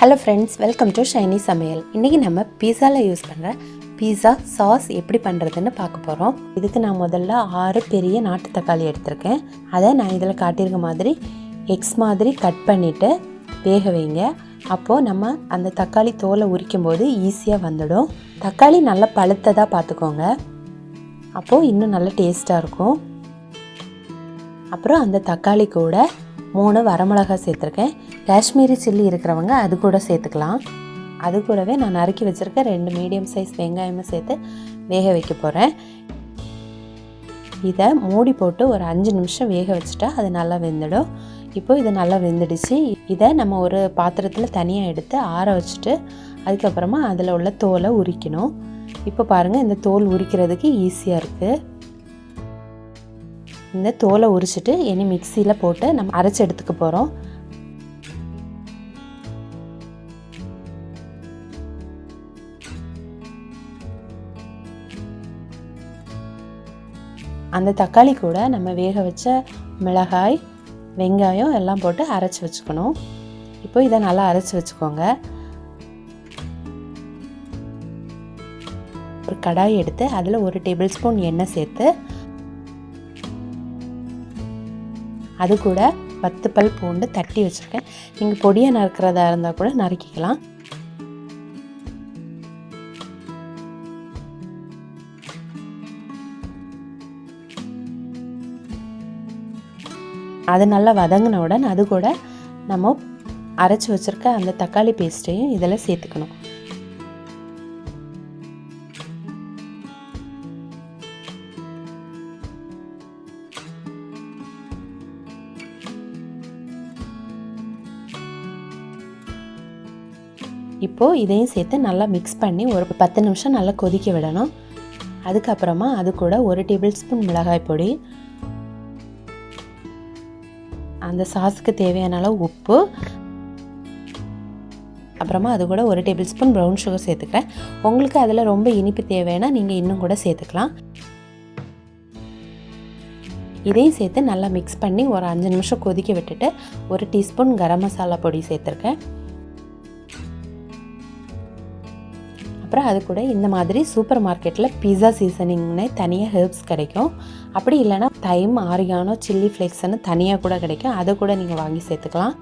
Hello friends, welcome to Shiny சமையல். இன்றைக்கி நம்ம பீஸாவில் யூஸ் பண்ணுற பீஸா சாஸ் எப்படி பண்ணுறதுன்னு பார்க்க போகிறோம். இதுக்கு நான் முதல்ல 6 பெரிய நாட்டு தக்காளி எடுத்திருக்கேன். அதை நான் இதில் காட்டியிருக்க மாதிரி எக்ஸ் மாதிரி கட் பண்ணிவிட்டு வேக வைங்க. அப்போது நம்ம அந்த தக்காளி தோலை உரிக்கும் போது ஈஸியாக வந்துடும். தக்காளி நல்லா பழுத்ததாக பார்த்துக்கோங்க, அப்போது இன்னும் நல்ல டேஸ்ட்டாக இருக்கும். அப்புறம் அந்த தக்காளி கூட 3 வரமிளகாய் சேர்த்துருக்கேன். காஷ்மீரி சில்லி இருக்கிறவங்க அது கூட சேர்த்துக்கலாம். அது கூடவே நான் நறுக்கி வச்சுருக்க 2 மீடியம் சைஸ் வெங்காயமும் சேர்த்து வேக வைக்க போகிறேன். இதை மூடி போட்டு ஒரு 5 நிமிஷம் வேக வச்சுட்டா அது நல்லா வெந்துடும். இப்போது இது நல்லா வெந்துடுச்சு. இதை நம்ம ஒரு பாத்திரத்தில் தனியாக எடுத்து ஆற வச்சுட்டு அதுக்கப்புறமா அதில் உள்ள தோலை உரிக்கணும். இப்போ பாருங்கள், இந்த தோல் உரிக்கிறதுக்கு ஈஸியாக இருக்குது. இந்த தோலை உரிச்சிட்டு இனி மிக்சியில் போட்டு நம்ம அரைச்சி எடுத்துக்க போகிறோம். அந்த தக்காளி கூட நம்ம வேக வச்ச மிளகாய், வெங்காயம் எல்லாம் போட்டு அரைச்சி வச்சுக்கணும். இப்போ இதை நல்லா அரைச்சி வச்சுக்கோங்க. ஒரு கடாய் எடுத்து அதில் 1 டேபிள் ஸ்பூன் எண்ணெய் சேர்த்து அது கூட 10 பல் பூண்டு தட்டி வச்சுருக்கேன். நீங்கள் பொடியாக நறுக்கிறதா இருந்தால் கூட நறுக்கிக்கலாம். அது நல்லா வதங்கினவுடன் அது கூட நம்ம அரைச்சி வச்சுருக்க அந்த தக்காளி பேஸ்ட்டையும் இதில் சேர்த்துக்கணும். இப்போது இதையும் சேர்த்து நல்லா மிக்ஸ் பண்ணி ஒரு 10 நிமிஷம் நல்லா கொதிக்க விடணும். அதுக்கப்புறமா அது கூட 1 டேபிள் ஸ்பூன் மிளகாய் பொடி, அந்த சாஸுக்கு தேவையான அளவு உப்பு, அப்புறமா அது கூட 1 டேபிள் ஸ்பூன் ப்ரௌன் சுகர் சேர்த்துக்கிறேன். உங்களுக்கு அதில் ரொம்ப இனிப்பு தேவைன்னா நீங்கள் இன்னும் கூட சேர்த்துக்கலாம். இதையும் சேர்த்து நல்லா மிக்ஸ் பண்ணி ஒரு 5 நிமிஷம் கொதிக்க விட்டுட்டு 1 டீஸ்பூன் கரம் மசாலா பொடி சேர்த்துருக்கேன். அப்புறம் அது கூட இந்த மாதிரி சூப்பர் மார்க்கெட்டில் பீஸா சீசனிங்னே தனியாக ஹெர்ப்ஸ் கிடைக்கும். அப்படி இல்லைனா தைம், ஆரிகானோ, சில்லி ஃப்ளேக்ஸ்னு தனியாக கூட கிடைக்கும். அதை கூட நீங்கள் வாங்கி சேர்த்துக்கலாம்.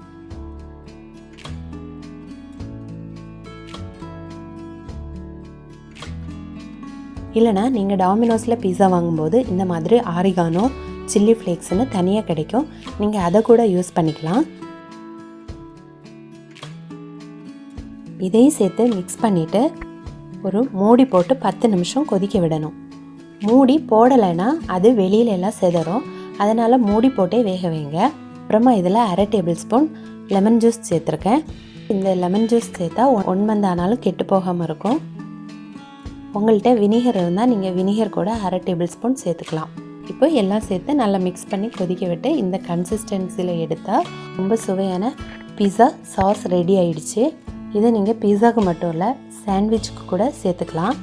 இல்லைனா நீங்கள் டாமினோஸில் பீஸா வாங்கும்போது இந்த மாதிரி ஆரிகானோ, சில்லி ஃப்ளேக்ஸ்னு தனியாக கிடைக்கும். நீங்கள் அதை கூட யூஸ் பண்ணிக்கலாம். இதையும் சேர்த்து மிக்ஸ் பண்ணிவிட்டு ஒரு மூடி போட்டு 10 நிமிஷம் கொதிக்க விடணும். மூடி போடலைன்னா அது வெளியில எல்லாம் செதறும். அதனால் மூடி போட்டே வேக வைங்க. அப்புறமா இதில் 1/2 டேபிள் ஸ்பூன் லெமன் ஜூஸ் சேர்த்துருக்கேன். இந்த லெமன் ஜூஸ் சேர்த்தா 1 மந்த் ஆனாலும் கெட்டு போகாமல் இருக்கும். உங்கள்கிட்ட வினிகர் இருந்தால் நீங்கள் வினிகர் கூட 1/2 டேபிள் ஸ்பூன் சேர்த்துக்கலாம். இப்போ எல்லாம் சேர்த்து நல்லா மிக்ஸ் பண்ணி கொதிக்க விட்டு இந்த கன்சிஸ்டன்சியில் எடுத்தால் ரொம்ப சுவையான பீஸா சாஸ் ரெடி ஆயிடுச்சு. இதை நீங்கள் பீஸாவுக்கு மட்டும் இல்லை, சாண்ட்விச்சுக்கு கூட சேர்த்துக்கலாம்.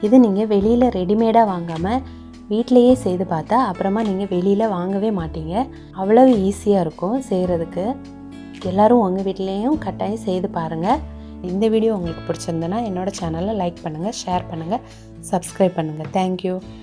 இது நீங்கள் வெளியில் ரெடிமேடாக வாங்காமல் வீட்டிலையே செய்து பார்த்தா அப்புறமா நீங்கள் வெளியில் வாங்கவே மாட்டீங்க. அவ்வளவு ஈஸியாக இருக்கும் செய்கிறதுக்கு. எல்லோரும் உங்கள் வீட்லேயும் கட்டாயம் செய்து பாருங்கள். இந்த வீடியோ உங்களுக்கு பிடிச்சிருந்ததுன்னா என்னோடய சேனலை லைக் பண்ணுங்கள், ஷேர் பண்ணுங்கள், சப்ஸ்கிரைப் பண்ணுங்கள். தேங்க்யூ.